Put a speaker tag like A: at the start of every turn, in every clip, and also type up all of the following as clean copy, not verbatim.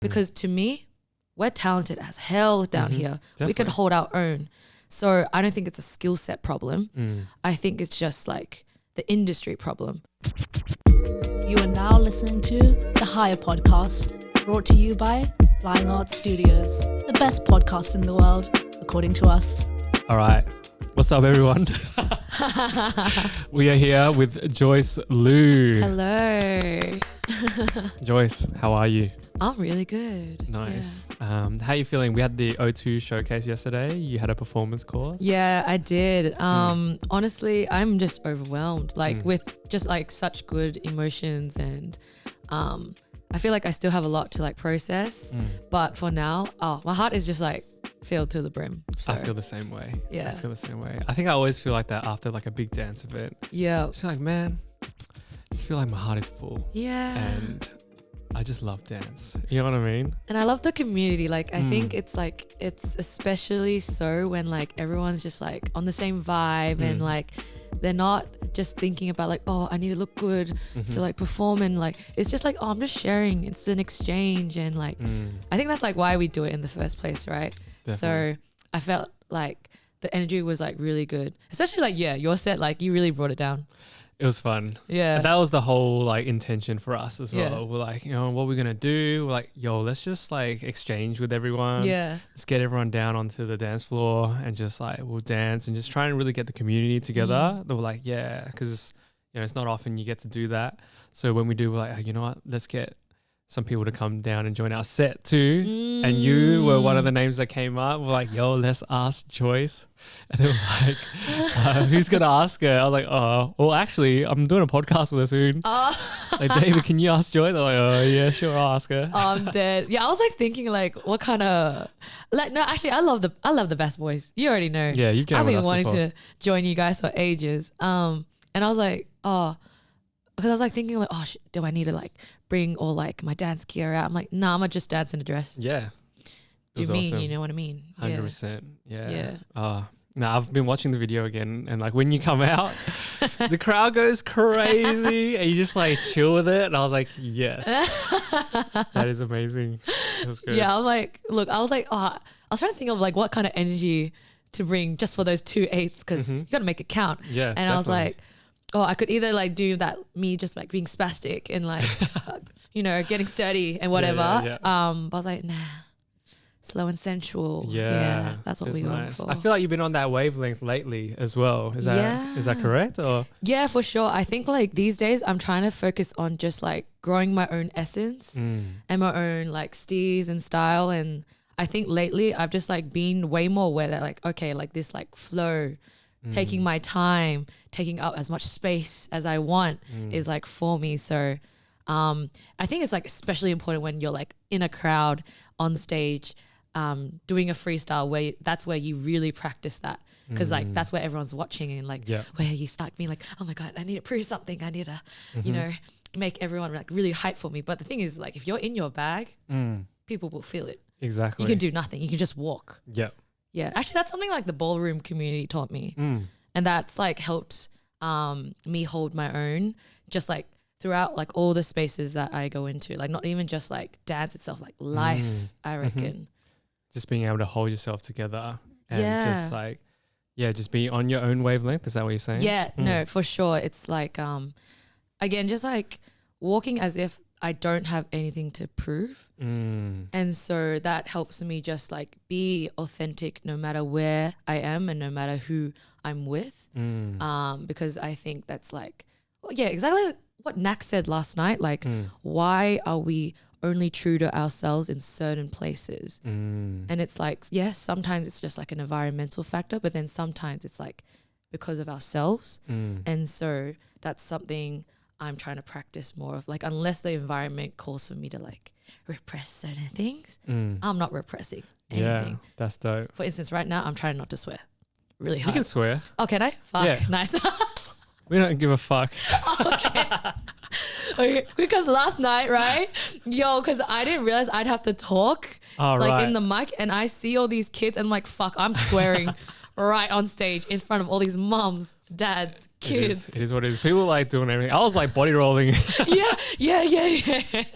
A: because to me, we're talented as hell down here.
B: Definitely.
A: We could hold our own. So I don't think it's a skill set problem. I think it's just like the industry problem.
C: You are now listening to The Higher Podcast, brought to you by Flying Arts Studios, the best podcast in the world, according to us.
B: All right. What's up, everyone? We are here with Joyce Liu.
A: Hello.
B: Joyce, how are you?
A: I'm really good.
B: Nice. How are you feeling? We had the O2 showcase yesterday. You had a performance course.
A: Yeah, I did. Honestly, I'm just overwhelmed, with just like such good emotions, and I feel like I still have a lot to like process. But for now, my heart is just like filled to the brim. So,
B: I feel the same way.
A: Yeah.
B: I feel the same way. I think I always feel like that after like a big dance event.
A: Yeah.
B: Just like, man, I just feel like my heart is full.
A: Yeah.
B: And I just love dance. You know what I mean?
A: And I love the community. Like, I think it's like, it's especially so when like everyone's just like on the same vibe and like they're not just thinking about like, oh, I need to look good to like perform, and like it's just like, oh, I'm just sharing. It's an exchange, and like I think that's like why we do it in the first place, right?
B: Definitely.
A: So I felt like the energy was like really good, especially like your set, like you really brought it down.
B: It was fun.
A: Yeah.
B: And that was the whole like intention for us as well.
A: Yeah.
B: We're like, you know, what we're gonna do? We're like, yo, let's just like exchange with everyone.
A: Yeah.
B: Let's get everyone down onto the dance floor and just like we'll dance and just try and really get the community together. They were like, yeah, because you know it's not often you get to do that. So when we do, we're like, oh, you know what? Let's get some people to come down and join our set too. And you were one of the names that came up. We're like, yo, let's ask Joyce. And they were like, who's going to ask her? I was like, oh, well, actually, I'm doing a podcast with her soon. Like, David, can you ask Joyce? They're like, oh, yeah, sure, I'll ask her.
A: I'm dead. Yeah, I was like thinking like, what kind of, like, no, actually, I love the Best Boys. You already know.
B: Yeah, you've
A: I've
B: with
A: been
B: us
A: wanting
B: before.
A: to join you guys for ages. And I was like, oh, because I was like thinking like, oh, do I need to like bring all like my dance gear out? I'm like, nah, I'm gonna just dance in a dress.
B: Yeah.
A: Do you mean, you know what I mean?
B: 100%. Yeah.
A: Yeah.
B: Now I've been watching the video again, and like when you come out, the crowd goes crazy, and you just like chill with it. And I was like, yes, that is amazing. It was good.
A: Yeah, I'm like, look, I was like, I was trying to think of like what kind of energy to bring just for those 2 8s, because you got to make it count.
B: Yeah,
A: and
B: definitely.
A: I was like, oh, I could either like do that, me just like being spastic and like, you know, getting sturdy and whatever.
B: Yeah.
A: But I was like, nah, slow and sensual.
B: Yeah,
A: that's what
B: it's
A: we're going
B: nice.
A: for.
B: I feel like you've been on that wavelength lately as well. Is that correct? Or
A: Yeah, for sure. I think like these days I'm trying to focus on just like growing my own essence and my own like steez and style. And I think lately I've just like been way more aware that like, okay, like this like flow, taking my time, taking up as much space as I want is like for me. So I think it's like especially important when you're like in a crowd on stage doing a freestyle where that's where you really practice that, because like that's where everyone's watching, and like where you start being like, oh my God, I need to prove something, I need to you know, make everyone like really hype for me. But the thing is like if you're in your bag, people will feel it.
B: exactly.
A: You can do nothing, you can just walk.
B: Yeah.
A: Actually that's something like the ballroom community taught me, and that's like helped me hold my own just like throughout like all the spaces that I go into, like not even just like dance itself, like life, I reckon.
B: Just being able to hold yourself together and just like, just be on your own wavelength. Is that what you're saying?
A: Yeah, no, for sure. It's like, again, just like walking as if I don't have anything to prove. And so that helps me just like be authentic no matter where I am and no matter who I'm with. Because I think that's like, exactly what Nak said last night. Like, why are we only true to ourselves in certain places? And it's like, yes, sometimes it's just like an environmental factor, but then sometimes it's like because of ourselves. And so that's something I'm trying to practice more of. Like, unless the environment calls for me to like repress certain things, I'm not repressing anything.
B: Yeah, that's dope.
A: For instance, right now I'm trying not to swear really hard.
B: You can swear.
A: Oh, can I? Fuck.
B: Yeah.
A: Nice.
B: We don't give a fuck.
A: Okay, because last night, right? Because I didn't realize I'd have to talk in the mic, and I see all these kids and I'm like, fuck, I'm swearing right on stage in front of all these moms, dads, kids.
B: It is what it is. People like doing everything. I was like body rolling.
A: yeah.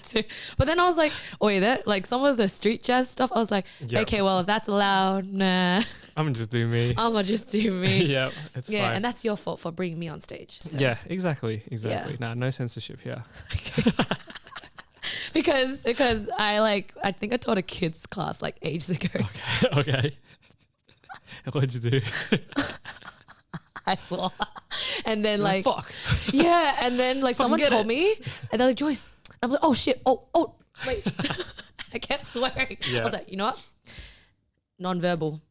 A: Too. But then I was like, wait, that like some of the street jazz stuff, I was like, okay, well, if that's allowed, nah.
B: I'm gonna just do me.
A: I'm gonna just do me.
B: Yeah, it's fine.
A: And that's your fault for bringing me on stage. So.
B: Yeah, exactly. Nah, no censorship here.
A: because I think I taught a kids class like ages ago.
B: Okay. What'd you do?
A: I swore. And then
B: You're fuck.
A: Yeah, and then like someone told me, and they're like, Joyce. I'm like, oh shit. Oh, wait. I kept swearing.
B: Yeah.
A: I was like, you know what? Non-verbal.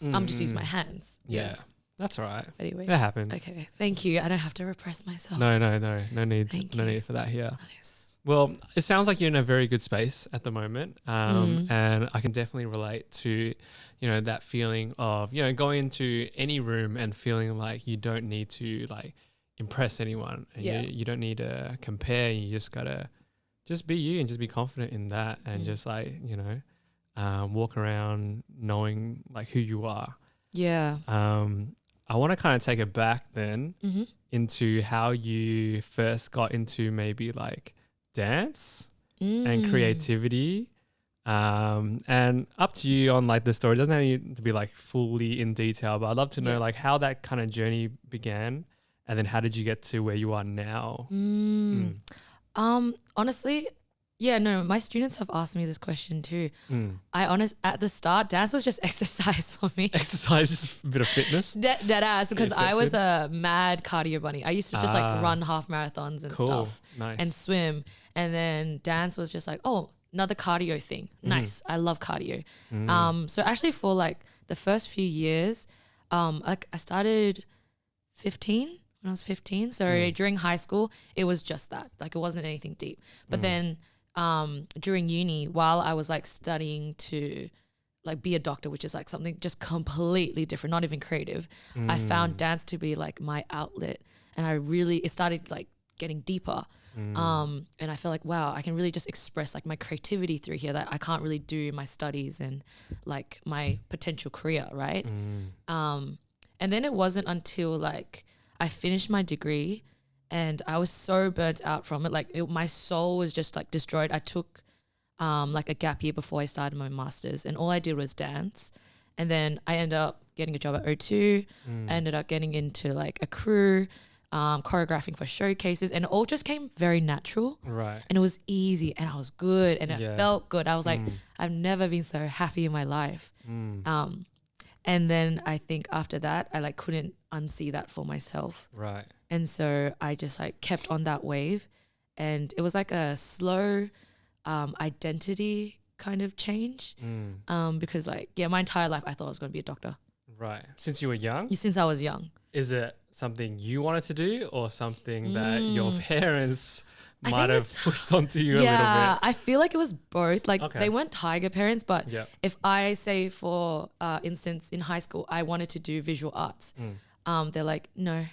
A: I'm just using my hands.
B: Yeah. That's all right.
A: Anyway.
B: It happens.
A: Okay. Thank you. I don't have to repress myself.
B: No need.
A: Thank
B: no
A: you.
B: need for that here.
A: Nice.
B: Well, it sounds like you're in a very good space at the moment. And I can definitely relate to, that feeling of, going into any room and feeling like you don't need to like impress anyone. And you don't need to compare. You just got to just be you and just be confident in that and just like, walk around knowing like who you are.
A: Yeah.
B: I want to kind of take it back then into how you first got into maybe like dance and creativity. And up to you on like the story. It doesn't need to be like fully in detail, but I'd love to know like how that kind of journey began and then how did you get to where you are now?
A: Honestly, my students have asked me this question too. At the start, dance was just exercise for me.
B: Exercise, just a bit of fitness.
A: Dead ass, because I was a mad cardio bunny. I used to just like run half marathons and stuff.
B: Nice.
A: And swim. And then dance was just like, oh, another cardio thing. Nice. I love cardio. So actually for like the first few years, like I started 15 when I was 15. So during high school, it was just that. Like it wasn't anything deep. But then during uni, while I was like studying to like be a doctor, which is like something just completely different, not even creative, I found dance to be like my outlet. And it started like getting deeper. And I felt like, wow, I can really just express like my creativity through here that I can't really do in my studies and like my potential career, right? And then it wasn't until like I finished my degree and I was so burnt out from it. Like my soul was just like destroyed. I took like a gap year before I started my master's and all I did was dance. And then I ended up getting a job at O2. I ended up getting into like a crew, choreographing for showcases, and it all just came very natural.
B: Right.
A: And it was easy and I was good and it felt good. I was like, I've never been so happy in my life. And then I think after that, I like couldn't unsee that for myself.
B: Right.
A: And so I just like kept on that wave, and it was like a slow identity kind of change. Because like, my entire life I thought I was going to be a doctor.
B: Right. Since you were young?
A: Since I was young.
B: Is it something you wanted to do or something that your parents might have pushed onto you a little bit?
A: Yeah, I feel like it was both. Like they weren't tiger parents, but if I say for instance in high school, I wanted to do visual arts, they're like, no.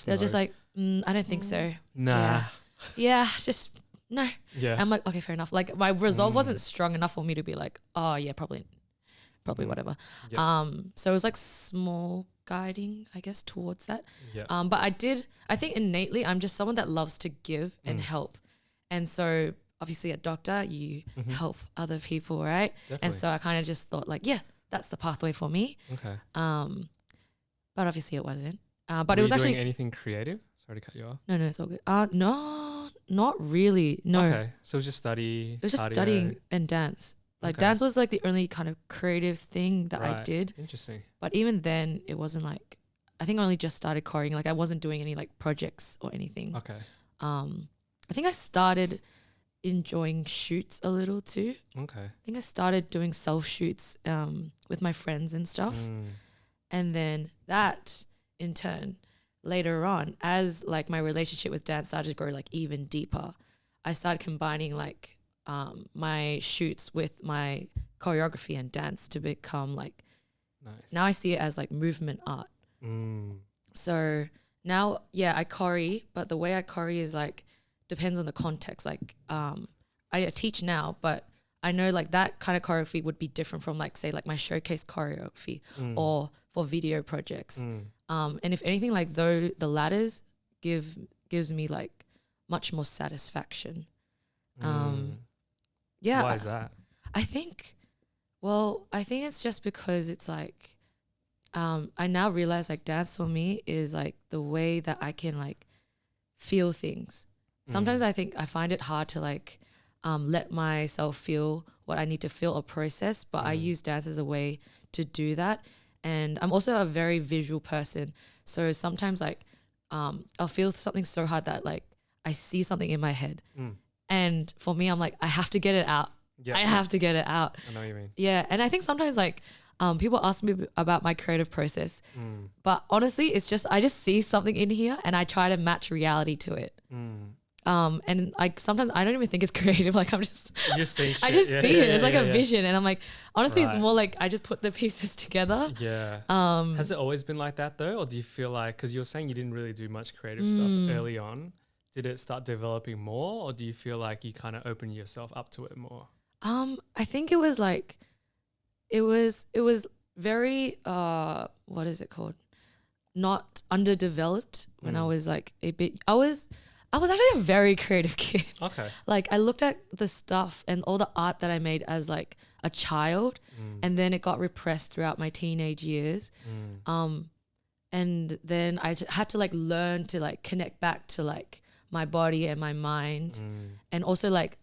A: They're just like, I don't think so.
B: Nah.
A: Yeah, just no.
B: Yeah.
A: I'm like, okay, fair enough. Like my resolve wasn't strong enough for me to be like, oh yeah, probably whatever. So it was like small guiding, I guess, towards that. But I think innately I'm just someone that loves to give and help. And so obviously a doctor, you help other people, right?
B: Definitely.
A: And so I kind of just thought like, that's the pathway for me.
B: Okay.
A: But obviously it wasn't. But
B: Were
A: it was
B: you
A: actually
B: doing anything creative? Sorry to cut you off.
A: No, it's all good. No, not really. No.
B: Okay. So it was just study.
A: It was just
B: cardio.
A: studying and dance. Like dance was like the only kind of creative thing that I did.
B: Interesting.
A: But even then it wasn't like, I think I only just started choreoing. Like I wasn't doing any like projects or anything.
B: Okay.
A: I think I started enjoying shoots a little too.
B: Okay.
A: I think I started doing self shoots with my friends and stuff. And then that in turn later on, as like my relationship with dance started to grow like even deeper, I started combining like my shoots with my choreography and dance to become like, now I see it as like movement art. So now, I choreo, but the way I choreo is like, depends on the context. Like I teach now, but I know like that kind of choreography would be different from like, say like my showcase choreography or for video projects. And if anything, like though the latters gives me like much more satisfaction. Yeah.
B: Why is that?
A: I think it's just because it's like, I now realize like dance for me is like the way that I can like feel things. Sometimes I find it hard to like let myself feel what I need to feel or process, but I use dance as a way to do that. And I'm also a very visual person. So sometimes like I'll feel something so hard that like I see something in my head. And for me, I'm like, I have to get it out.
B: Yeah.
A: I have to get it out.
B: I know what you mean.
A: Yeah. And I think sometimes like people ask me about my creative process, but honestly, it's just, I just see something in here and I try to match reality to it. And like sometimes I don't even think it's creative. Like I'm just,
B: You just see shit.
A: I just see it. It's like a
B: yeah.
A: vision. And I'm like, honestly,
B: Right.
A: it's more like I just put the pieces together.
B: Yeah. Has it always been like that though? Or do you feel like, because you were saying you didn't really do much creative stuff early on, did it start developing more? Or do you feel like you kind of opened yourself up to it more?
A: I think it was like, it was very, what is it called? Not underdeveloped when I was like a bit, I was actually a very creative kid.
B: Okay.
A: Like I looked at the stuff and all the art that I made as like a child, and then it got repressed throughout my teenage years. And then I had to like learn to like connect back to like my body and my mind, and also like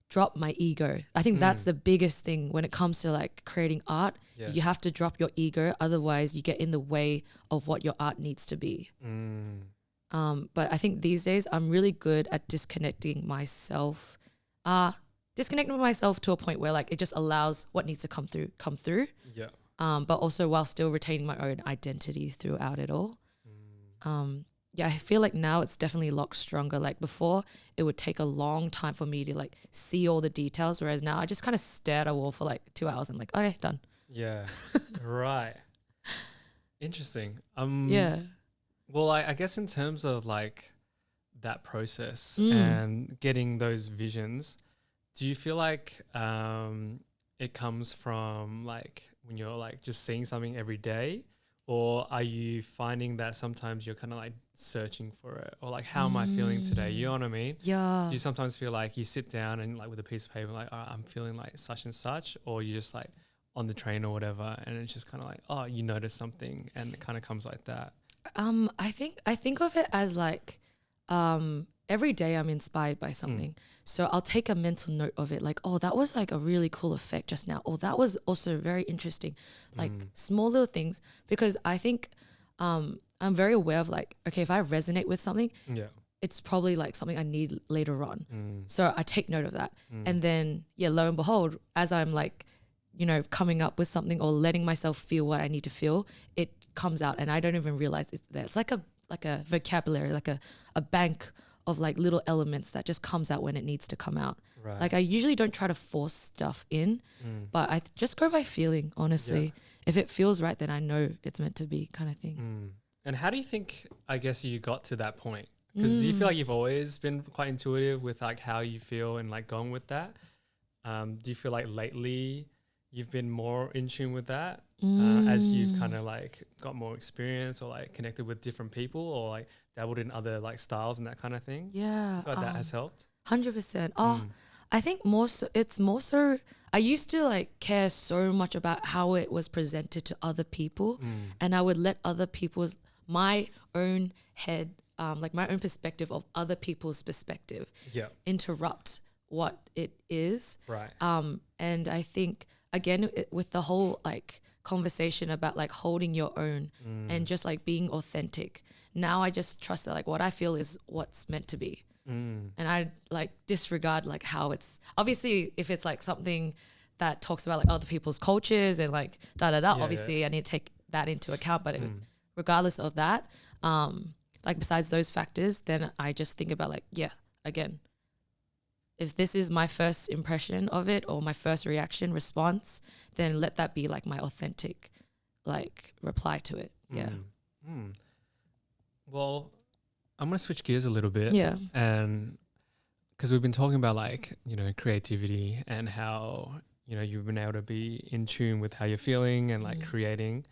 A: drop my ego. I think that's the biggest thing when it comes to like creating art.
B: Yes.
A: You have to drop your ego, otherwise you get in the way of what your art needs to be. But I think these days I'm really good at disconnecting myself to a point where like it just allows what needs to come through.
B: Yeah.
A: But also while still retaining my own identity throughout it all. Yeah, I feel like now it's definitely a lot stronger. Like before, it would take a long time for me to like see all the details, whereas now I just kind of stare at a wall for like 2 hours. I'm like, okay, done.
B: Yeah. Right. Interesting.
A: Yeah.
B: Well, I guess in terms of like that process and getting those visions, do you feel like it comes from like when you're like just seeing something every day, or are you finding that sometimes you're kind of like searching for it, or like how am I feeling today? You know what I mean?
A: Yeah.
B: Do you sometimes feel like you sit down and like with a piece of paper like, oh, I'm feeling like such and such, or you just like on the train or whatever and it's just kind of like, oh, you notice something and it kind of comes like that?
A: I think of it as like every day I'm inspired by something. So I'll take a mental note of it, like, oh, that was like a really cool effect just now. Oh, that was also very interesting. Like small little things, because I think I'm very aware of like, okay, if I resonate with something, it's probably like something I need later on. So I take note of that. And then, yeah, lo and behold, as I'm like, you know, coming up with something or letting myself feel what I need to feel, it comes out and I don't even realize it's there. It's like a vocabulary, like a bank of like little elements that just comes out when it needs to come out.
B: Right.
A: Like I usually don't try to force stuff in, but I just go by feeling, honestly. If it feels right, then I know it's meant to be, kind of thing.
B: And how do you think, I guess, you got to that point? Because do you feel like you've always been quite intuitive with like how you feel and like going with that? Do you feel like lately you've been more in tune with that as you've kind of like got more experience or like connected with different people or like dabbled in other like styles and that kind of thing?
A: Yeah.
B: I feel like that has helped.
A: 100%. I think it's more so, I used to like care so much about how it was presented to other people, and I would let other people's, my own head, like my own perspective of other people's perspective interrupt what it is.
B: Right.
A: And I think, again, with the whole like conversation about like holding your own and just like being authentic, now I just trust that like what I feel is what's meant to be. And I like disregard like how it's, obviously if it's like something that talks about like other people's cultures and like obviously I need to take that into account, but regardless of that, like besides those factors, then I just think about like, again, if this is my first impression of it or my first reaction response, then let that be like my authentic like reply to it.
B: Well, I'm going to switch gears a little bit.
A: Yeah.
B: And because we've been talking about like, you know, creativity and how, you know, you've been able to be in tune with how you're feeling and like creating.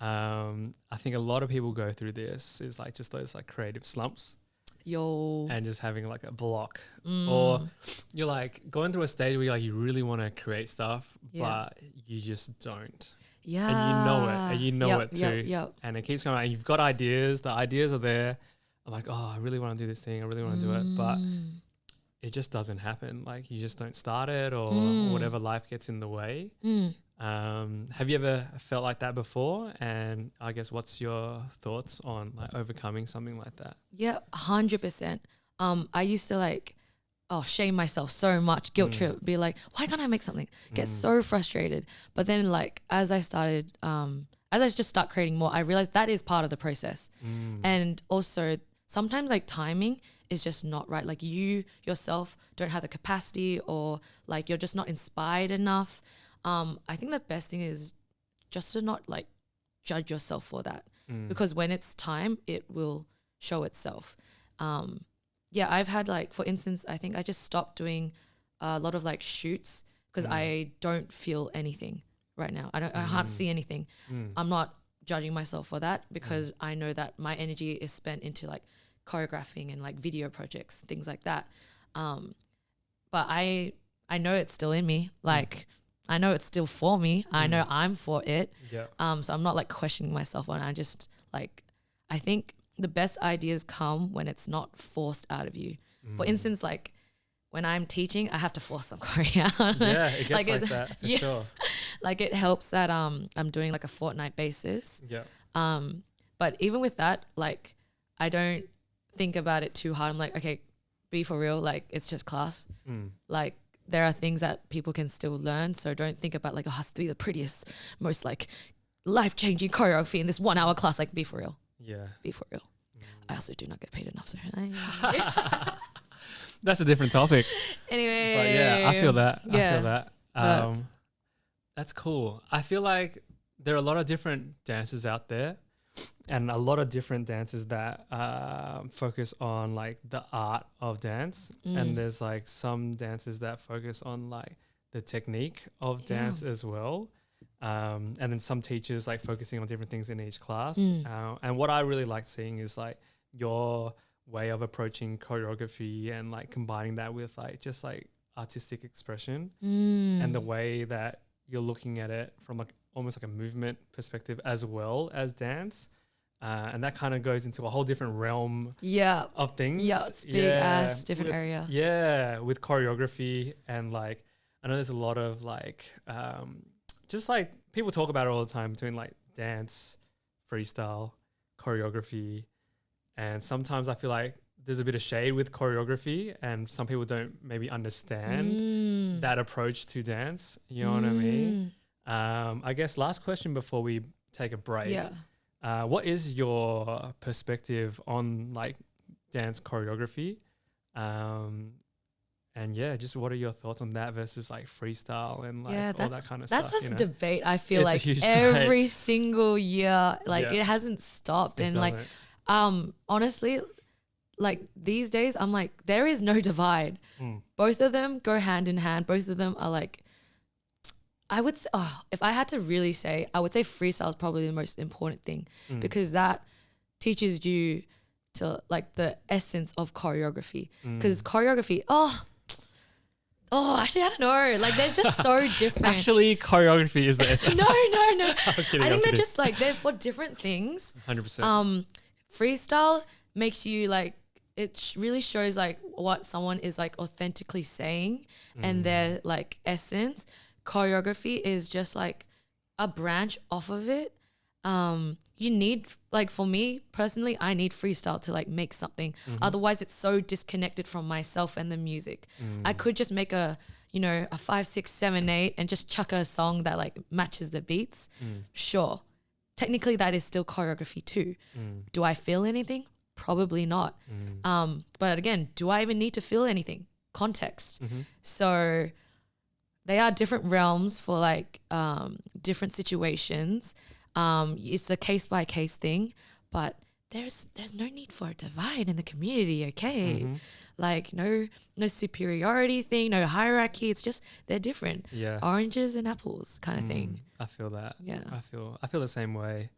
B: I think a lot of people go through this is like just those like creative slumps and just having like a block, or you're like going through a stage where you really want to create stuff, but you just don't.
A: Yeah.
B: And you know it, and you know it too.
A: Yep.
B: And it keeps going, and you've got ideas, the ideas are there. I'm like, oh, I really want to do this thing. I really want to do it. But it just doesn't happen. Like you just don't start it, or whatever, life gets in the way. Have you ever felt like that before? And I guess what's your thoughts on like overcoming something like that?
A: Yeah, 100%. I used to like, shame myself so much, guilt trip, be like, why can't I make something? Get so frustrated. But then like, as I started, as I just start creating more, I realized that is part of the process. And also sometimes like timing is just not right. Like you yourself don't have the capacity, or like you're just not inspired enough. I think the best thing is just to not like judge yourself for that, because when it's time, it will show itself. I've had like, for instance, I think I just stopped doing a lot of like shoots because I don't feel anything right now. I can't see anything. I'm not judging myself for that, because I know that my energy is spent into like choreographing and like video projects, things like that. But I know it's still in me. Like I know it's still for me. I know I'm for it. Yeah. So I'm not like questioning myself when I just like, I think the best ideas come when it's not forced out of you. For instance, like when I'm teaching, I have to force some choreo out.
B: Yeah, it gets like that for sure.
A: Like it helps that I'm doing like a fortnight basis.
B: Yeah.
A: But even with that, like I don't think about it too hard. I'm like, okay, be for real. Like it's just class. Like there are things that people can still learn. So don't think about like, it has to be the prettiest, most like life-changing choreography in this 1 hour class. Like be for real. Yeah. Be for real. I also do not get paid enough. So
B: that's a different topic.
A: Anyway.
B: But yeah, I feel that.
A: Yeah.
B: I feel that. That's cool. I feel like there are a lot of different dances out there, and a lot of different dances that focus on like the art of dance. And there's like some dances that focus on like the technique of dance as well. And then some teachers like focusing on different things in each class. And what I really like seeing is like your way of approaching choreography and like combining that with like just like artistic expression, and the way that you're looking at it from like almost like a movement perspective as well as dance. And that kind of goes into a whole different realm of things.
A: Yeah, it's big ass different area.
B: Yeah, with choreography. And like I know there's a lot of like just like people talk about it all the time between like dance, freestyle, choreography. And sometimes I feel like there's a bit of shade with choreography, and some people don't maybe understand that approach to dance. You know what I mean? I guess last question before we take a break. Yeah. What is your perspective on like dance choreography? And yeah, just what are your thoughts on that versus like freestyle and like all that kind of stuff?
A: That's such a debate. I feel like every single year, like it hasn't stopped. And like, honestly, like these days, I'm like, there is no divide. Both of them go hand in hand. Both of them are like, I would say, if I had to really say, I would say freestyle is probably the most important thing, because that teaches you to like the essence of choreography. Because choreography, actually, I don't know. Like they're just so different.
B: Actually, choreography is the essence.
A: No.
B: I
A: think they're just like, they're for different things.
B: 100%.
A: Freestyle makes you like, it really shows like what someone is like authentically saying and their like essence. Choreography is just like a branch off of it. You need, like for me personally, I need freestyle to like make something. Otherwise it's so disconnected from myself and the music. I could just make a 5, 6, 7, 8 and just chuck a song that like matches the beats. Sure. Technically that is still choreography too. Do I feel anything? Probably not. But again, do I even need to feel anything? Context. So they are different realms for like different situations. It's a case by case thing, but there's no need for a divide in the community, okay? Like no superiority thing, no hierarchy. It's just they're different. Yeah, oranges and apples kind of thing.
B: I feel that.
A: Yeah,
B: I feel the same way.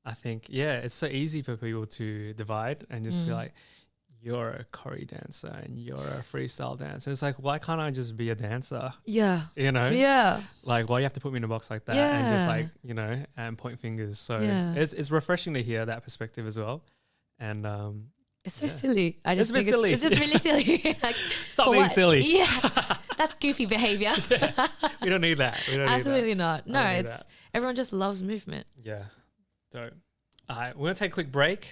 B: I think, yeah, it's so easy for people to divide and just be like, you're a choreo dancer and you're a freestyle dancer. It's like, why can't I just be a dancer?
A: Yeah.
B: You know?
A: Yeah.
B: Like, why do you have to put me in a box like that and just like, you know, and point fingers? So it's refreshing to hear that perspective as well. And
A: it's so silly. I just think
B: silly.
A: it's just really silly. Like,
B: stop being silly.
A: Yeah. That's goofy behavior.
B: We don't need that. We don't
A: Absolutely
B: need that.
A: not. No, it's everyone just loves movement.
B: Yeah. Dope. All right, we're going to take a quick break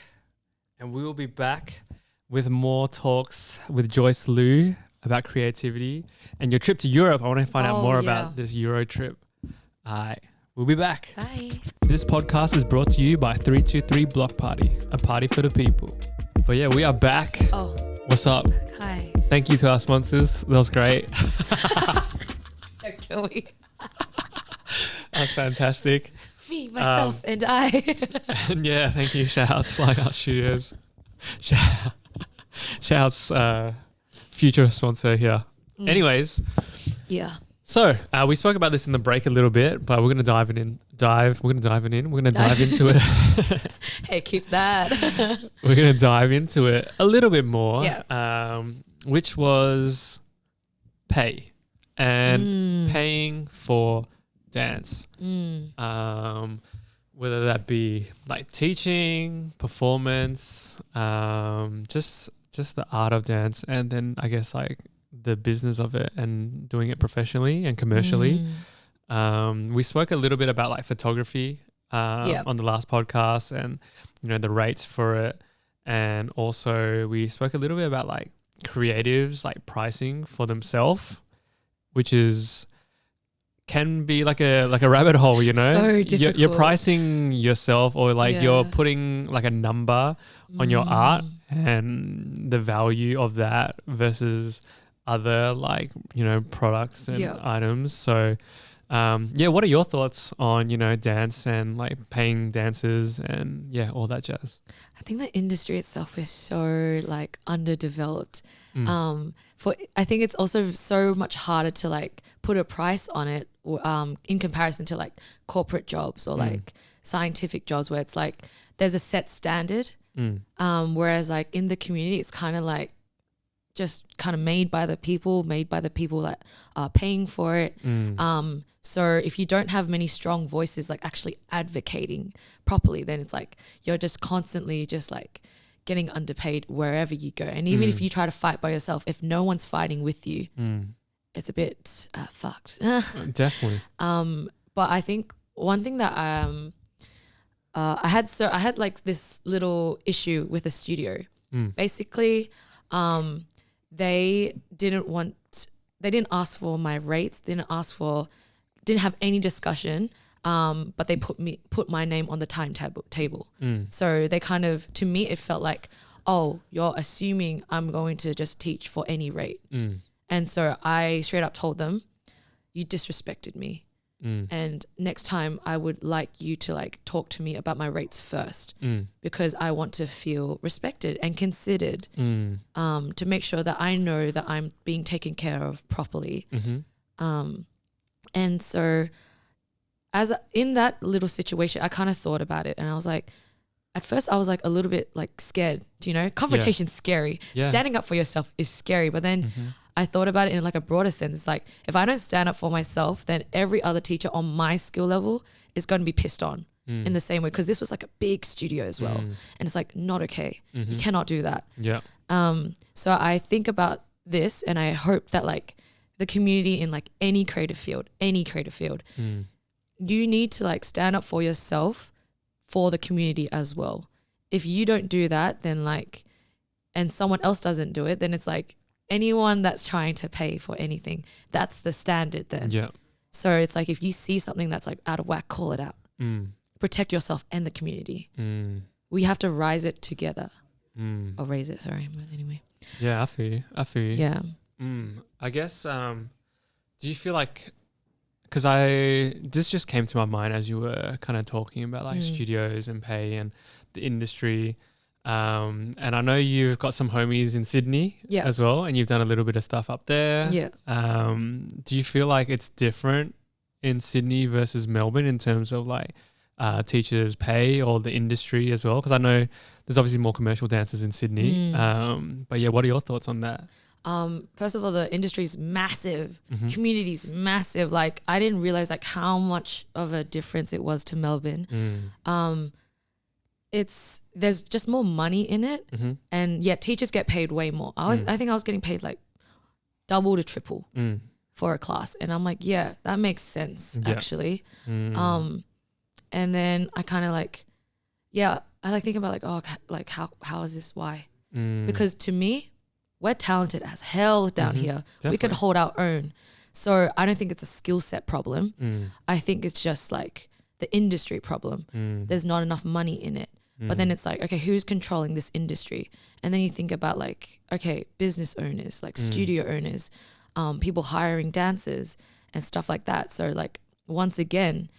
B: and we will be back with more talks with Joyce Liu about creativity and your trip to Europe. I want to find out more about this Euro trip. All right, we'll be back.
A: Bye.
B: This podcast is brought to you by 323 Block Party, a party for the people. But yeah, we are back.
A: Oh.
B: What's up?
A: Hi.
B: Thank you to our sponsors. That was great.
A: Don't kill me.
B: That's fantastic.
A: Me, myself, and I.
B: And yeah, thank you. Shout out to Flying Out Studios. Shout outs future sponsor here. Anyways.
A: Yeah.
B: So we spoke about this in the break a little bit, but we're going to dive into it.
A: Hey, keep that.
B: We're going to dive into it a little bit more, which was pay and paying for dance. Whether that be like teaching, performance, just the art of dance, and then I guess like the business of it and doing it professionally and commercially. We spoke a little bit about like photography on the last podcast and, you know, the rates for it. And also we spoke a little bit about like creatives, like pricing for themselves, which can be like a rabbit hole, you know.
A: So difficult.
B: You're pricing yourself, or like you're putting like a number on your art and the value of that versus other like, you know, products and items. So what are your thoughts on, you know, dance and like paying dancers and all that jazz?
A: I think the industry itself is so like underdeveloped. I think it's also so much harder to like put a price on it in comparison to like corporate jobs or like scientific jobs where it's like there's a set standard. Whereas like in the community, it's kind of like just kind of made by the people that are paying for it. So if you don't have many strong voices like actually advocating properly, then it's like you're just constantly just like getting underpaid wherever you go. And even if you try to fight by yourself, if no one's fighting with you, it's a bit fucked.
B: Definitely.
A: But I think one thing that I had like this little issue with a studio. Basically, they didn't ask for my rates, didn't have any discussion, but they put my name on the timetable. So they kind of, to me, it felt like, oh, you're assuming I'm going to just teach for any rate. And so I straight up told them, you disrespected me. And next time I would like you to like talk to me about my rates first, because I want to feel respected and considered, to make sure that I know that I'm being taken care of properly. And so in that little situation, I kind of thought about it and I was like, at first I was like a little bit like scared, you know, confrontation's scary. Standing up for yourself is scary. But then I thought about it in like a broader sense. It's like, if I don't stand up for myself, then every other teacher on my skill level is going to be pissed on in the same way. Cause this was like a big studio as well. And it's like, not okay. You cannot do that. So I think about this and I hope that like the community in like any creative field, you need to like stand up for yourself, for the community as well. If you don't do that, then like, and someone else doesn't do it, then it's like anyone that's trying to pay for anything, that's the standard then. So it's like, if you see something that's like out of whack, call it out. Protect yourself and the community. We have to rise it together. Or raise it, sorry. But anyway.
B: Yeah, I feel you.
A: Yeah.
B: I guess, do you feel like, because this just came to my mind as you were kind of talking about like studios and pay and the industry. And I know you've got some homies in Sydney as well, and you've done a little bit of stuff up there. Do you feel like it's different in Sydney versus Melbourne in terms of like teachers pay or the industry as well? Because I know there's obviously more commercial dancers in Sydney. But yeah, what are your thoughts on that?
A: First of all, the industry's massive, community's massive. Like I didn't realize like how much of a difference it was to Melbourne. There's just more money in it, and yet teachers get paid way more. I think I was getting paid like double to triple for a class, and I'm like, yeah, that makes sense actually. And then I kind of like, I like think about like, oh, like how is this? Why? Because to me, we're talented as hell down here. Definitely. We could hold our own. So I don't think it's a skill set problem. I think it's just like the industry problem. There's not enough money in it. But then it's like, okay, who's controlling this industry? And then you think about like, okay, business owners, like studio owners, people hiring dancers and stuff like that. So like, once again,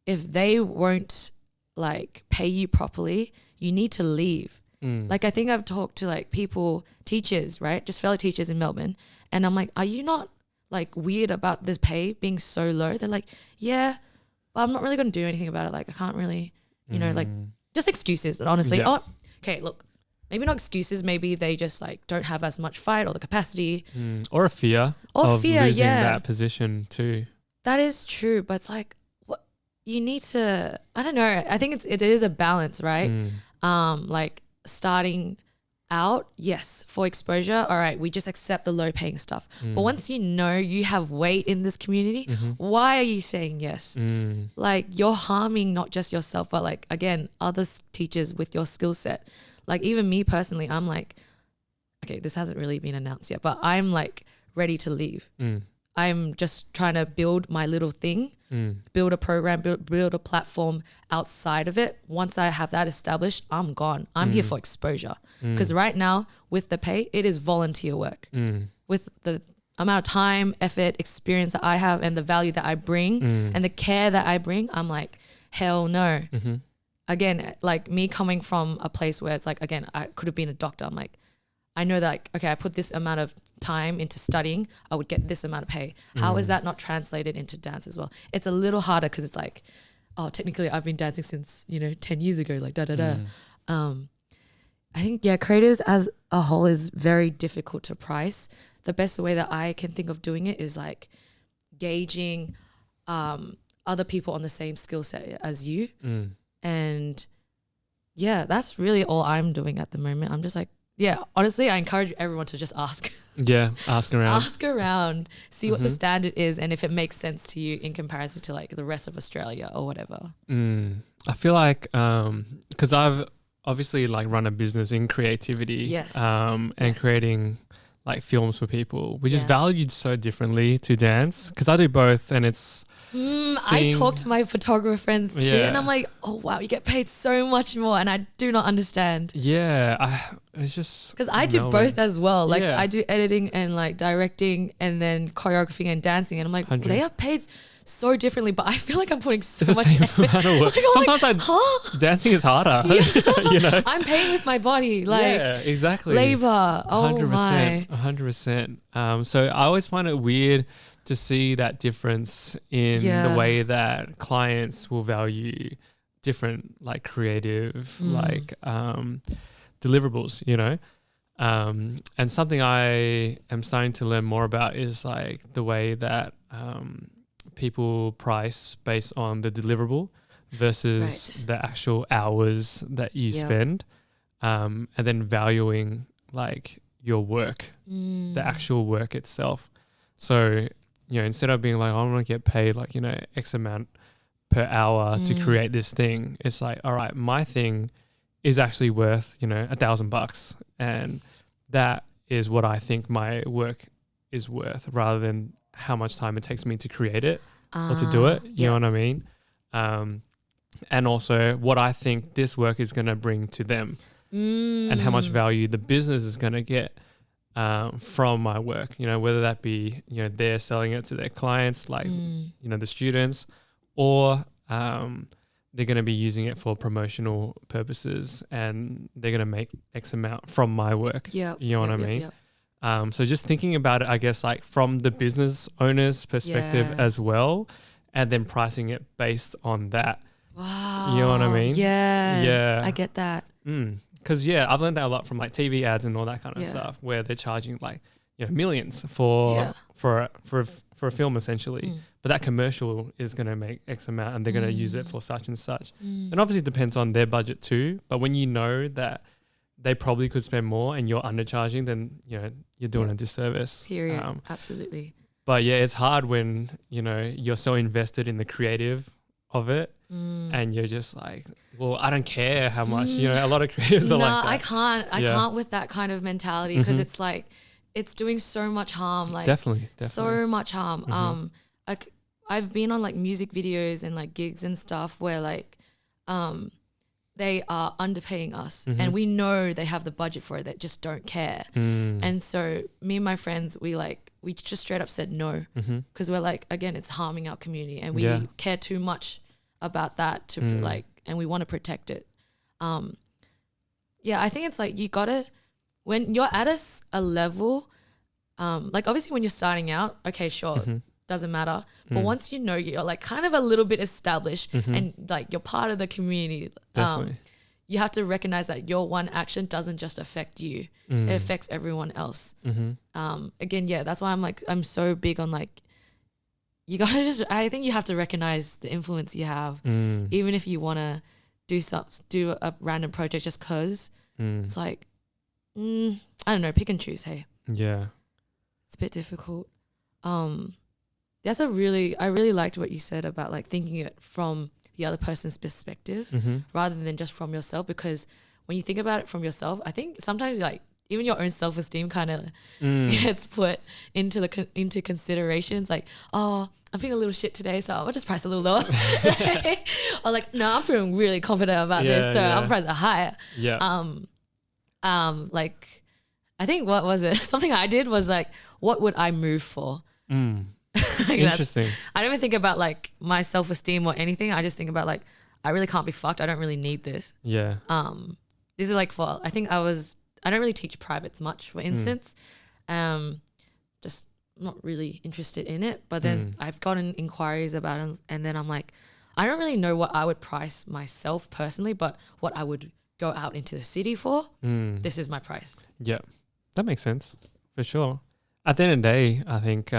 A: if they won't like pay you properly, you need to leave. Like I think I've talked to like people, teachers, right? Just fellow teachers in Melbourne. And I'm like, are you not like weird about this pay being so low? They're like, yeah, but I'm not really going to do anything about it. Like I can't really, you know, like just excuses. Honestly, oh, okay, look, maybe not excuses. Maybe they just like don't have as much fight or the capacity.
B: Or a fear of losing that position too.
A: That is true. But it's like, what you need to, I don't know. I think it is a balance, right? Like starting out, yes, for exposure, all right, we just accept the low paying stuff. But once you know you have weight in this community, why are you saying yes? Like you're harming not just yourself, but like, again, other teachers with your skill set. Like even me personally, I'm like, okay, this hasn't really been announced yet, but I'm like ready to leave. I'm just trying to build my little thing, build a program, build a platform outside of it. Once I have that established, I'm gone. I'm here for exposure. Because right now with the pay, it is volunteer work. With the amount of time, effort, experience that I have and the value that I bring and the care that I bring, I'm like, hell no. Again, like me coming from a place where it's like, again, I could have been a doctor. I'm like, I know that like, okay, I put this amount of time into studying, I would get this amount of pay. How is that not translated into dance as well? It's a little harder because it's like, oh, technically I've been dancing since, 10 years ago, like I think, creatives as a whole is very difficult to price. The best way that I can think of doing it is like gauging other people on the same skill set as you. And that's really all I'm doing at the moment. I'm just like, honestly, I encourage everyone to just ask.
B: Ask around.
A: Ask around, see what the standard is and if it makes sense to you in comparison to like the rest of Australia or whatever.
B: I feel like, because I've obviously like run a business in creativity and creating like films for people. We just valued so differently to dance because I do both and it's...
A: I talk to my photographer friends too and I'm like, oh wow, you get paid so much more and I do not understand. It's just because I do both as well. Like I do editing and like directing and then choreographing and dancing and I'm like, they are paid so differently, but I feel like I'm putting so much effort. Like,
B: sometimes dancing is harder.
A: I'm paying with my body, like
B: exactly,
A: labor.
B: 100%. So I always find it weird to see that difference in the way that clients will value different like creative like deliverables, and something I am starting to learn more about is like the way that people price based on the deliverable versus the actual hours that you spend, and then valuing like your work, the actual work itself. So instead of being like, I want to get paid like, X amount per hour to create this thing, it's like, all right, my thing is actually worth, $1,000. And that is what I think my work is worth rather than how much time it takes me to create it or to do it. You know what I mean? And also what I think this work is going to bring to them and how much value the business is going to get from my work, whether that be, they're selling it to their clients, like, the students, or they're going to be using it for promotional purposes and they're going to make X amount from my work. You know what I mean? So just thinking about it, I guess, like from the business owner's perspective as well, and then pricing it based on that.
A: Wow.
B: You know what I mean?
A: Yeah.
B: Yeah.
A: I get that.
B: Because I've learned that a lot from like TV ads and all that kind of stuff, where they're charging like millions for a film essentially, but that commercial is going to make X amount, and they're going to use it for such and such. And obviously it depends on their budget too. But when you know that they probably could spend more and you're undercharging, then you're doing a disservice.
A: Period. Absolutely.
B: But it's hard when you're so invested in the creative of it. And you're just like, well, I don't care how much, a lot of creators are like that.
A: I can't with that kind of mentality, because it's like, it's doing so much harm. Like
B: definitely.
A: So much harm. Like I've been on like music videos and like gigs and stuff where like, they are underpaying us and we know they have the budget for it, they just don't care. And so me and my friends, we just straight up said no, because we're like, again, it's harming our community and we care too much about that to and we want to protect it. I think it's like, you gotta, when you're at a level, like obviously when you're starting out, okay, sure, doesn't matter. But once you're like kind of a little bit established and like you're part of the community, you have to recognize that your one action doesn't just affect you, it affects everyone else. Again, that's why I'm so big on like, you gotta I think you have to recognize the influence you have, even if you want to do a random project just cause. It's like, I don't know, pick and choose. Hey, it's a bit difficult. I really liked what you said about like thinking it from the other person's perspective rather than just from yourself, because when you think about it from yourself, I think sometimes like even your own self-esteem kind of gets put into considerations, like, oh, I'm feeling a little shit today, so I'll just price a little lower. Or like, no, I'm feeling really confident about this, so I'll price it higher. Like, I think what was it? Something I did was like, what would I move for? Like
B: interesting.
A: I don't even think about like my self-esteem or anything. I just think about like, I really can't be fucked. I don't really need this. This is like for, I don't really teach privates much, for instance. Just not really interested in it. But then I've gotten inquiries about it, and then I'm like, I don't really know what I would price myself personally, but what I would go out into the city for, this is my price. Yeah.
B: That makes sense, for sure. At the end of the day, I think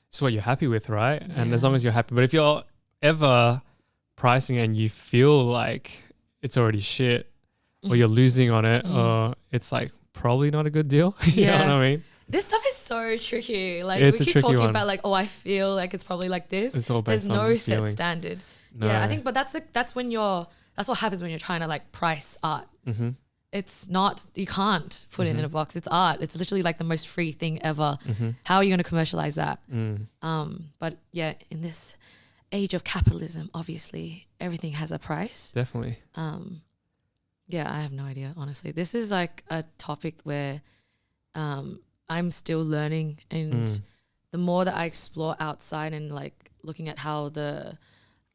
B: it's what you're happy with, right? And as long as you're happy. But if you're ever pricing and you feel like it's already shit, or you're losing on it, or it's like probably not a good deal. You know what I mean?
A: This stuff is so tricky. Like
B: it's
A: we keep talking about like, oh, I feel like it's probably like this.
B: It's all based
A: There's no
B: on
A: set
B: feelings.
A: standard.
B: No.
A: Yeah, I think, but that's what happens when you're trying to like price art. It's not, you can't put it in a box. It's art. It's literally like the most free thing ever. How are you going to commercialize that? But yeah, in this age of capitalism, obviously everything has a price.
B: Definitely.
A: Yeah, I have no idea, honestly. This is like a topic where I'm still learning, and the more that I explore outside and like looking at how the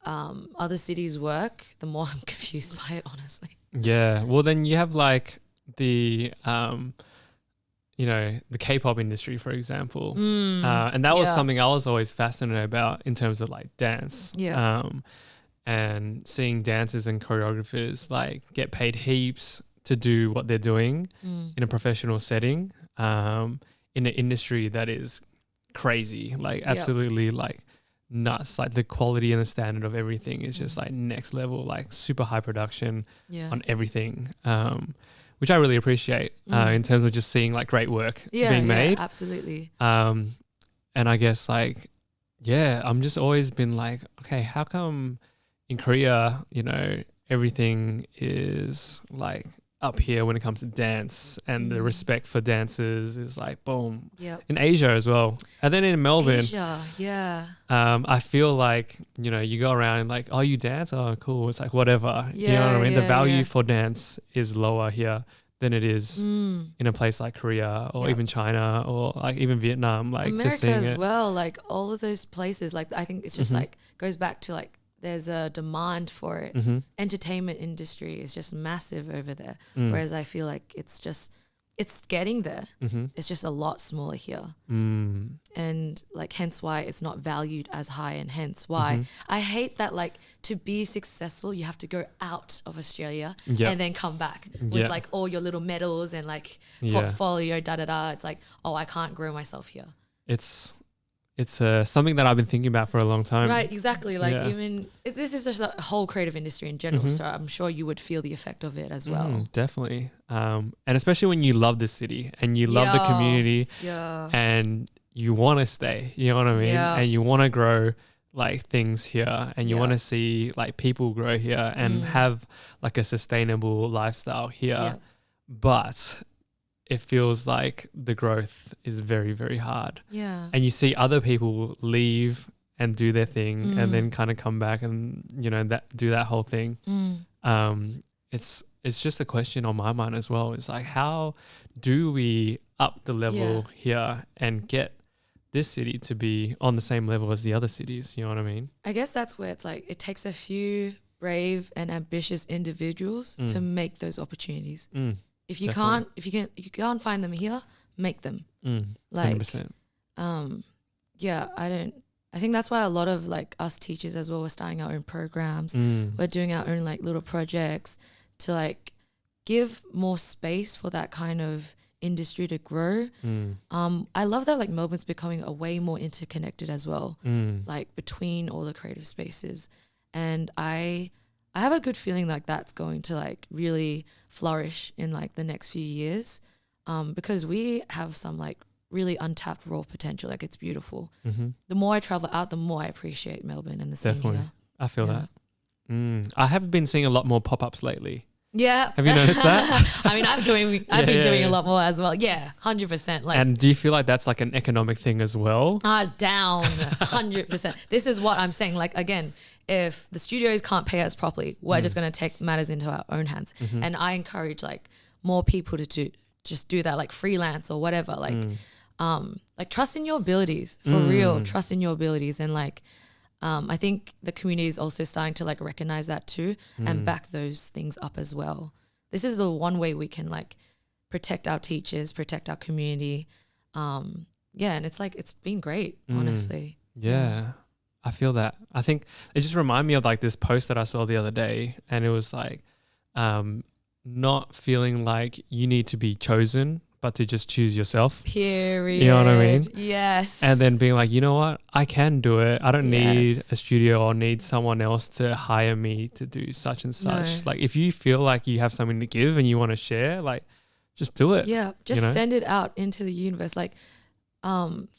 A: other cities work, the more I'm confused by it, honestly.
B: Yeah. Well, then you have like the the K-pop industry, for example. And that was something I was always fascinated about in terms of like dance. And seeing dancers and choreographers like get paid heaps to do what they're doing in a professional setting, in an industry that is crazy, like absolutely like nuts. Like the quality and the standard of everything is just like next level, like super high production on everything, which I really appreciate in terms of just seeing like great work being made.
A: Absolutely.
B: And I guess like, I'm just always been like, okay, how come in Korea, everything is like up here when it comes to dance, and the respect for dancers is like boom. In Asia as well. And then in Melbourne, I feel like, you go around and like, oh, you dance? Oh, cool. It's like whatever. You know what I mean? The value for dance is lower here than it is in a place like Korea or even China or like even Vietnam. Like
A: America
B: just seeing
A: as
B: it.
A: well. Like all of those places, like I think it's just like goes back to like there's a demand for it. Entertainment industry is just massive over there. Whereas I feel like it's just it's getting there.
B: Mm-hmm.
A: It's just a lot smaller here. And like hence why it's not valued as high, and hence why I hate that like to be successful you have to go out of Australia and then come back with like all your little medals and like portfolio It's like, oh, I can't grow myself here.
B: It's something that I've been thinking about for a long time.
A: Right, exactly. Like even this is just a whole creative industry in general, so I'm sure you would feel the effect of it as well.
B: Definitely. And especially when you love the city and you love the community and you want to stay, you know what I mean? And you want to grow like things here and you want to see like people grow here and have like a sustainable lifestyle here. But it feels like the growth is very, very hard. Yeah. And you see other people leave and do their thing and then kind of come back and, you know, do that whole thing. It's just a question on my mind as well. It's like, how do we up the level here and get this city to be on the same level as the other cities? You know what I mean?
A: I guess that's where it's like it takes a few brave and ambitious individuals to make those opportunities. If you can't find them here, make them. Like
B: 100%.
A: I think that's why a lot of like us teachers as well, we're starting our own programs. We're doing our own like little projects to like give more space for that kind of industry to grow. I love that like Melbourne's becoming a way more interconnected as well, like between all the creative spaces. And I have a good feeling like that's going to like really flourish in like the next few years, because we have some like really untapped raw potential. Like it's beautiful. The more I travel out, the more I appreciate Melbourne and the scene here.
B: I feel that. I have been seeing a lot more pop-ups lately.
A: Yeah.
B: Have you noticed that?
A: I mean, I've been doing a lot more as well. Yeah, 100%. Like,
B: and do you feel like that's like an economic thing as well?
A: Down 100%. This is what I'm saying. Like, again, if the studios can't pay us properly, we're just going to take matters into our own hands. And I encourage like more people to do that, like freelance or whatever. Like trust in your abilities, for real. Trust in your abilities. And like, I think the community is also starting to like recognize that too and back those things up as well. This is the one way we can like protect our teachers, protect our community. And it's like, it's been great, honestly.
B: Yeah. I feel that. I think it just reminded me of like this post that I saw the other day, and it was like, not feeling like you need to be chosen, but to just choose yourself.
A: Period.
B: You know what I mean?
A: Yes.
B: And then being like, you know what? I can do it. I don't need a studio or need someone else to hire me to do such and such. Like if you feel like you have something to give and you want to share, like just do it.
A: Yeah. Just send it out into the universe. Like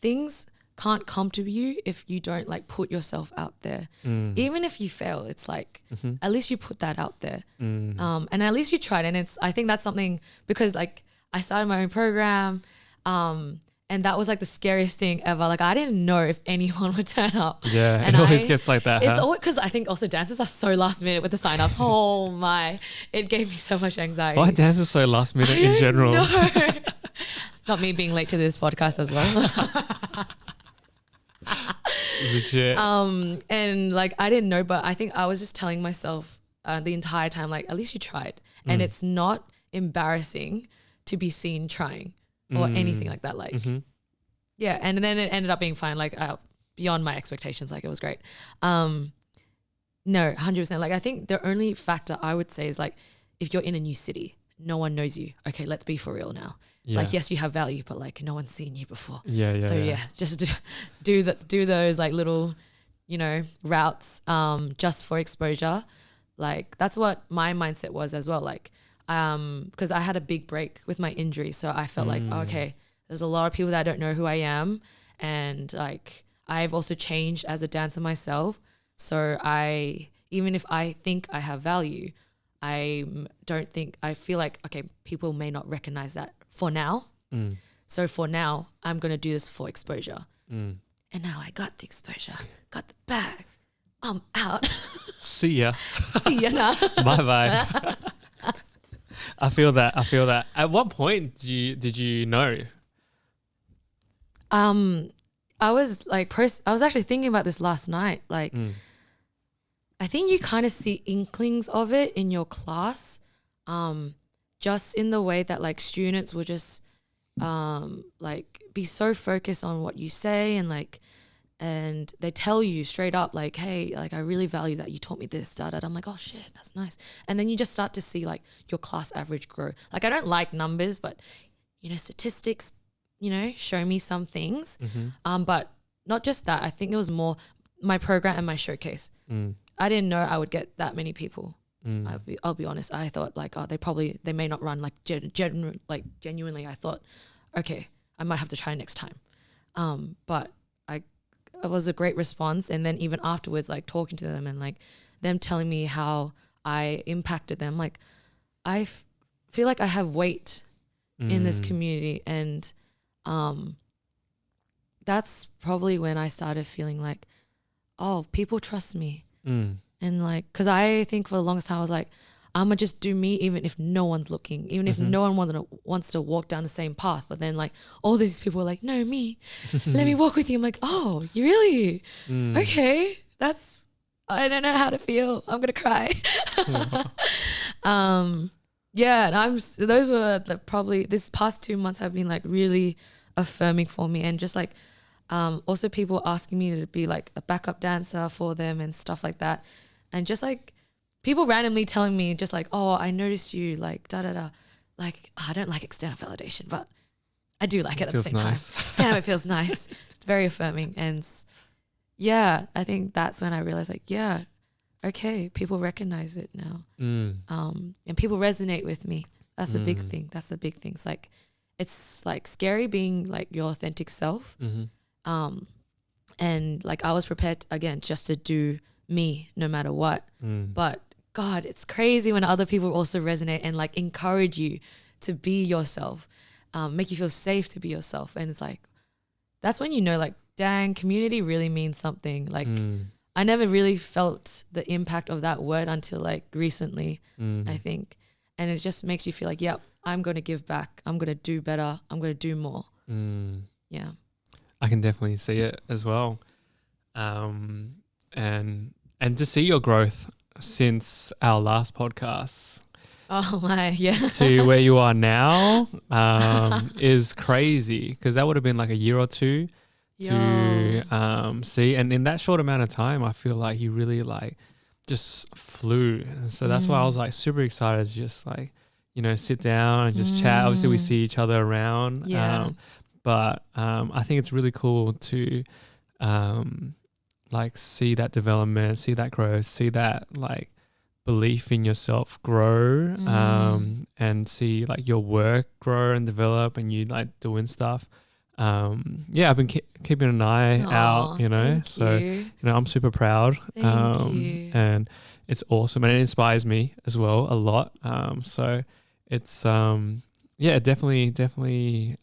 A: things can't come to you if you don't like put yourself out there. Even if you fail, it's like at least you put that out there. And at least you tried. And I think that's something, because like I started my own program, and that was like the scariest thing ever. Like I didn't know if anyone would turn up.
B: Yeah, and it always gets like that.
A: It's always, because I think also dancers are so last minute with the sign-ups. Oh my, it gave me so much anxiety.
B: Why dance is so last minute in general?
A: Not me being late to this podcast as well.
B: Legit.
A: And like I didn't know, but I think I was just telling myself the entire time, like at least you tried. And it's not embarrassing to be seen trying or anything like that. Like yeah, and then it ended up being fine, like beyond my expectations. Like it was great. No, 100%. Like I think the only factor I would say is like if you're in a new city, no one knows you. Okay, let's be for real now. Yeah. Like yes, you have value, but like no one's seen you before. So just do those like little, you know, routes just for exposure. Like that's what my mindset was as well. Like because I had a big break with my injury, so I felt like okay, there's a lot of people that don't know who I am, and like I've also changed as a dancer myself. So even if I think I have value, I feel like, okay, people may not recognize that for now. So for now, I'm going to do this for exposure. And now I got the exposure, got the bag. I'm out.
B: See ya.
A: See ya now.
B: Bye-bye. I feel that. At what point did you know?
A: I was like, I was actually thinking about this last night. Like, I think you kind of see inklings of it in your class. just in the way that like students will just like be so focused on what you say and they tell you straight up like, hey, like I really value that you taught me this, da da da. I'm like, oh shit, that's nice. And then you just start to see like your class average grow. Like I don't like numbers, but you know, statistics, you know, show me some things. But not just that. I think it was more my program and my showcase. I didn't know I would get that many people. I'll be honest. I thought like, oh, they may not run like genuinely. I thought, okay, I might have to try next time. But it was a great response. And then even afterwards, like talking to them and like them telling me how I impacted them, like I feel like I have weight in this community. And that's probably when I started feeling like, oh, people trust me. And like, cause I think for the longest time I was like, I'm gonna just do me even if no one's looking, even if no one wants to walk down the same path. But then like all these people were like, no, me, let me walk with you. I'm like, oh, you really? Okay. I don't know how to feel. I'm gonna cry. Yeah. And those were probably this past 2 months have been like really affirming for me. And just like, also people asking me to be like a backup dancer for them and stuff like that. And just like people randomly telling me just like, oh, I noticed you like da da da. Like I don't like external validation, but I do like it at the same time. Damn, it feels nice. It's very affirming. And yeah, I think that's when I realized like, yeah, okay, people recognize it now. And people resonate with me. That's the big thing. That's the big thing. It's like scary being like your authentic self. And like I was prepared again just to do me no matter what. But God, it's crazy when other people also resonate and like encourage you to be yourself, make you feel safe to be yourself. And it's like, that's when you know like, dang, community really means something. Like I never really felt the impact of that word until like recently, I think. And it just makes you feel like, yep, I'm going to give back. I'm going to do better. I'm going to do more. Yeah.
B: I can definitely see it as well. And to see your growth since our last podcast
A: Oh my, yeah.
B: to where you are now is crazy, because that would have been like a year or two to see. And in that short amount of time, I feel like you really like just flew. So that's why I was like super excited to just like, you know, sit down and just chat. Obviously we see each other around. But I think it's really cool to like see that development, see that growth, see that like belief in yourself grow, and see like your work grow and develop, and you like doing stuff. I've been keeping an eye out, you know, so you know, I'm super proud.
A: Thank you.
B: And it's awesome, and it inspires me as well a lot. So it's it definitely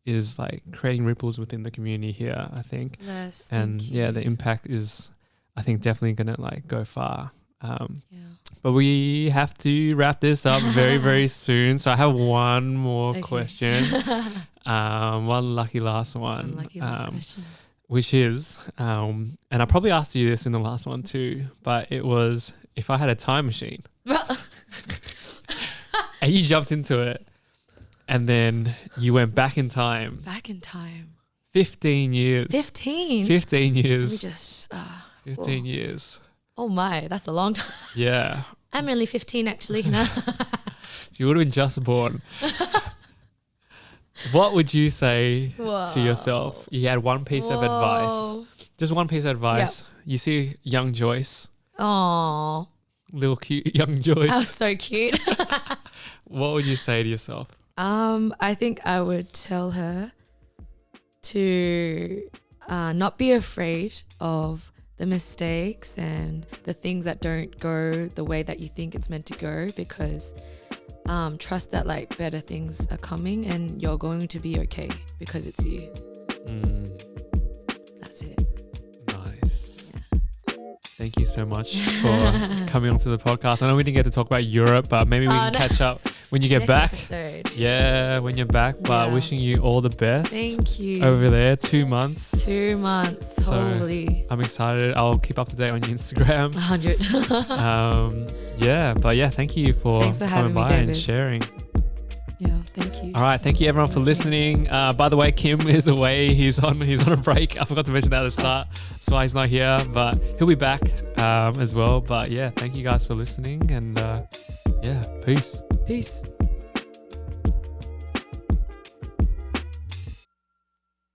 B: is like creating ripples within the community here, I think.
A: Yes,
B: and the impact is, I think, definitely gonna like go far. But we have to wrap this up very, very soon. So I have one more question. One lucky last one.
A: Question.
B: Which is, and I probably asked you this in the last one too, but it was, if I had a time machine and you jumped into it and then you went back in time. 15 years.
A: 15
B: years.
A: Let me just
B: 15 years.
A: Oh my, that's a long time.
B: Yeah.
A: I'm only 15 actually, you know.
B: You would have been just born. What would you say to yourself? You had one piece of advice. Just one piece of advice. Yep. You see young Joyce.
A: Oh.
B: Little cute young Joyce.
A: That was so cute.
B: What would you say to yourself?
A: I think I would tell her to not be afraid of the mistakes and the things that don't go the way that you think it's meant to go, because trust that like better things are coming and you're going to be okay because it's you. That's it.
B: Nice. Yeah. Thank you so much for coming onto the podcast. I know we didn't get to talk about Europe, but maybe we can catch up when you get
A: Next
B: back.
A: episode.
B: Yeah, when you're back. But
A: Yeah.
B: wishing you all the best.
A: Thank you.
B: Over there, 2 months.
A: 2 months.
B: So,
A: Holy.
B: I'm excited. I'll keep up to date on your Instagram.
A: 100.
B: Yeah, but yeah, thank you for
A: Thanks for
B: coming
A: having me,
B: by and
A: David.
B: sharing.
A: Yeah, thank you.
B: All right, thank you everyone for listening. By the way, Kim is away. He's on a break. I forgot to mention that at the start. That's why he's not here, but he'll be back as well. But yeah, thank you guys for listening, and yeah, peace.
A: Peace.